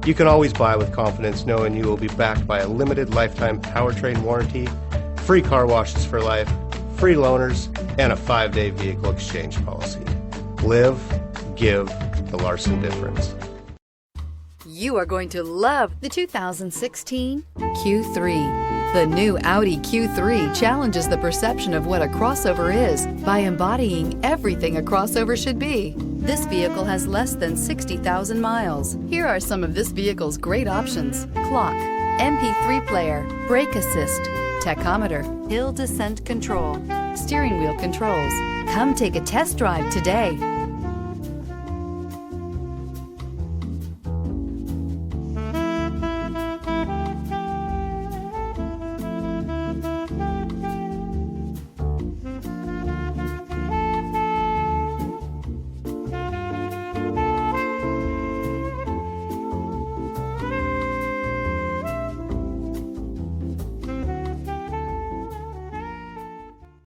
You can always buy with confidence knowing you will be backed by a limited lifetime powertrain warranty, free car washes for life, free loaners, and a 5-day vehicle exchange policy. Live, give the Larson difference. You are going to love the 2016 Q3. The new Audi Q3 challenges the perception of what a crossover is by embodying everything a crossover should be. This vehicle has less than 60,000 miles. Here are some of this vehicle's great options: clock, MP3 player, brake assist, tachometer, hill descent control, steering wheel controls. Come take a test drive today.